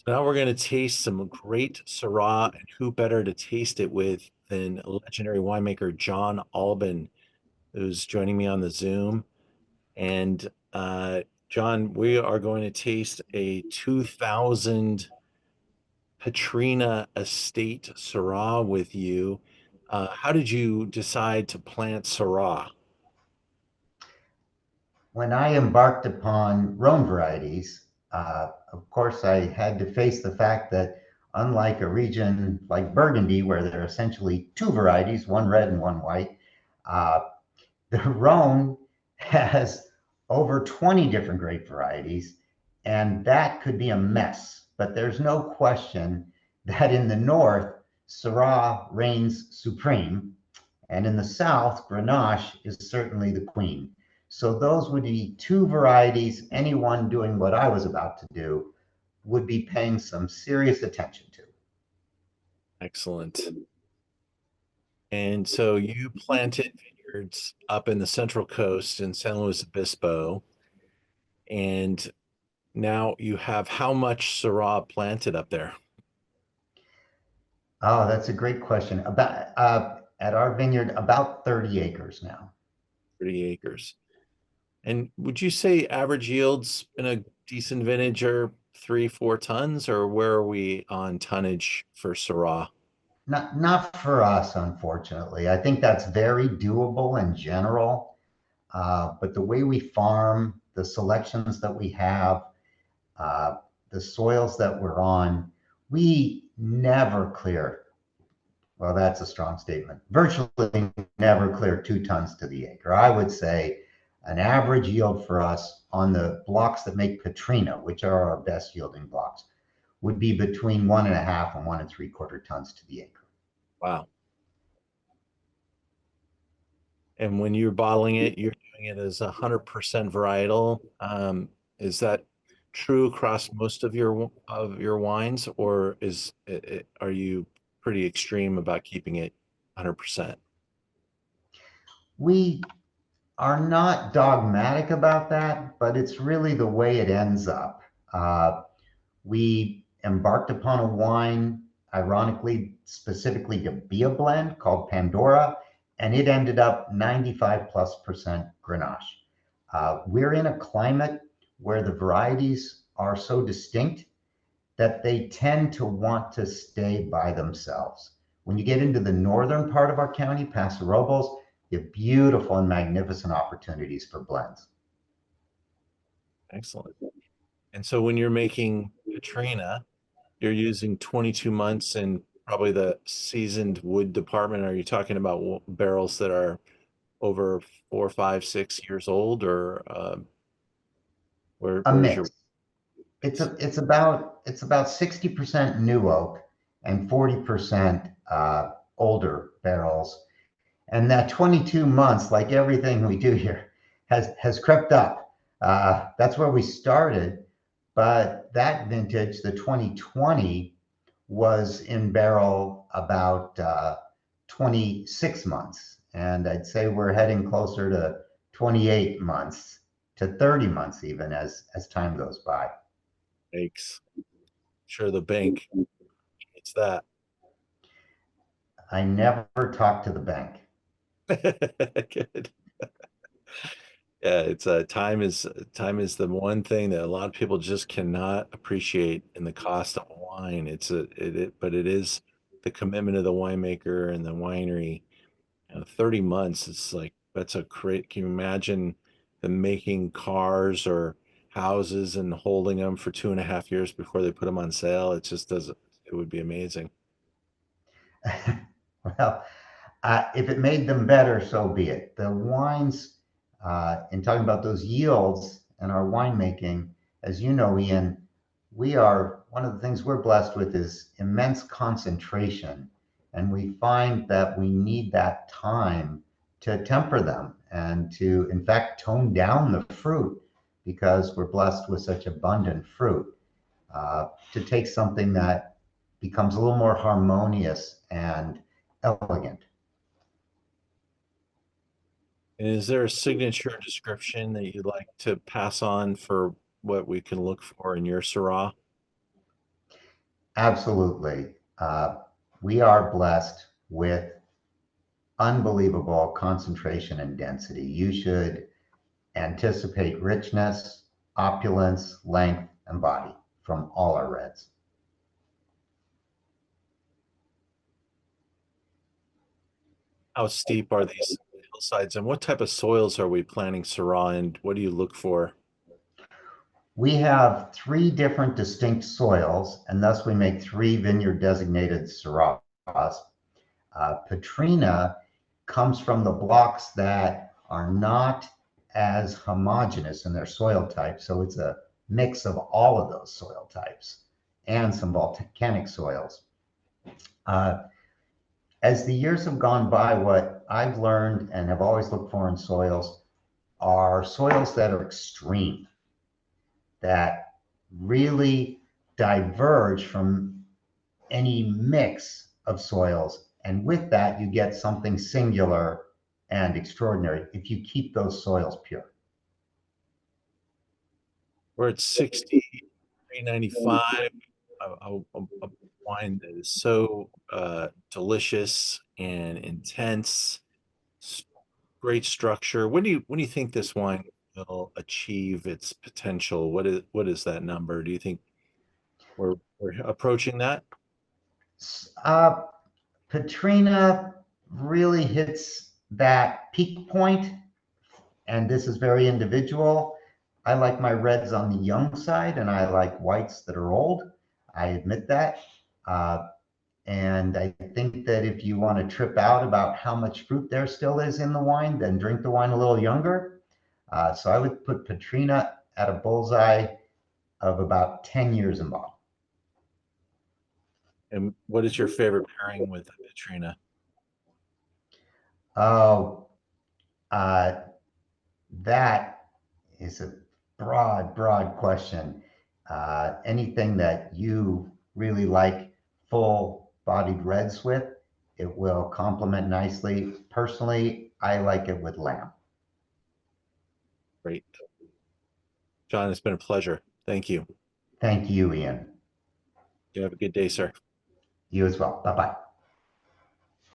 Now we're going to taste some great Syrah, and who better to taste it with than legendary winemaker John Alban, who's joining me on the Zoom. And John, we are going to taste a 2000 Patrina Estate Syrah with you. How did you decide to plant Syrah? When I embarked upon Rhone varieties, of course, I had to face the fact that unlike a region like Burgundy, where there are essentially two varieties, one red and one white, uh, the Rhone has over 20 different grape varieties, and that could be a mess. But there's no question that in the north, Syrah reigns supreme, and in the south, Grenache is certainly the queen. So those would be two varieties anyone doing what I was about to do would be paying some serious attention to. Excellent. And so you planted vineyards up in the Central Coast in San Luis Obispo, and now you have how much Syrah planted up there? Oh, that's a great question. About at our vineyard, about 30 acres now. 30 acres. And would you say average yields in a decent vintage are 3, 4 tons, or where are we on tonnage for Syrah? Not for us, unfortunately. I think that's very doable in general. But the way we farm, the selections that we have, uh, the soils that we're on, we never clear. Well, that's a strong statement. Virtually never clear 2 tons to the acre. I would say an average yield for us on the blocks that make Patrina, which are our best yielding blocks, would be between 1.5 and 1.75 tons to the acre. Wow. And when you're bottling it, you're doing it as 100% varietal. Is that true across most of your wines, or are you pretty extreme about keeping it 100%? We are not dogmatic about that, but it's really the way it ends up. We embarked upon a wine, ironically, specifically to be a blend called Pandora, and it ended up 95 plus percent Grenache. We're in a climate where the varieties are so distinct that they tend to want to stay by themselves. When you get into the northern part of our county, Paso Robles, you have beautiful and magnificent opportunities for blends. Excellent. And so when you're making Katrina, you're using 22 months in probably the seasoned wood department. Are you talking about barrels that are over 4, 5, 6 years old, or A where's your mix. It's mix? a, it's about 60% new oak and 40% older barrels. And that 22 months, like everything we do here, has crept up. That's where we started, but that vintage, the 2020, was in barrel about 26 months, and I'd say we're heading closer to 28 months to 30 months even as time goes by. Makes sure the bank it's that. I never talk to the bank. Good. Yeah, it's time is the one thing that a lot of people just cannot appreciate in the cost of wine. But it is the commitment of the winemaker and the winery. 30 months, it's like that's a great. Can you imagine them making cars or houses and holding them for 2.5 years before they put them on sale? It just doesn't, it would be amazing. Well, if it made them better, so be it. The wines, in talking about those yields and our winemaking, as you know, Ian, we are one of the things we're blessed with is immense concentration. And we find that we need that time to temper them and to, in fact, tone down the fruit because we're blessed with such abundant fruit. To take something that becomes a little more harmonious and elegant. And is there a signature description that you'd like to pass on for what we can look for in your Syrah? Absolutely. We are blessed with unbelievable concentration and density. You should anticipate richness, opulence, length, and body from all our reds. How steep are these hillsides, and what type of soils are we planting Syrah in? What do you look for? We have three different distinct soils, and thus we make three vineyard designated Syrahs. Patrina comes from the blocks that are not as homogeneous in their soil type. So it's a mix of all of those soil types and some volcanic soils. Uh, as the years have gone by, what I've learned and have always looked for in soils are soils that are extreme, that really diverge from any mix of soils. And with that, you get something singular and extraordinary if you keep those soils pure. We're at 63.95. A wine that is so delicious and intense, great structure. When do you think this wine will achieve its potential? What is that number? Do you think we're approaching that? Uh, Patrina really hits that peak point, and this is very individual. I like my reds on the young side, and I like whites that are old. I admit that. Uh, And I think that if you want to trip out about how much fruit there still is in the wine, then drink the wine a little younger. So I would put Patrina at a bullseye of about 10 years in bottle. And what is your favorite pairing with Patrina? Oh, uh, that is a broad, broad question. Anything that you really like full bodied reds with, it will complement nicely. Personally, I like it with lamb. Great. John, it's been a pleasure. Thank you. Thank you, Ian. You have a good day, sir. You as well. Bye bye.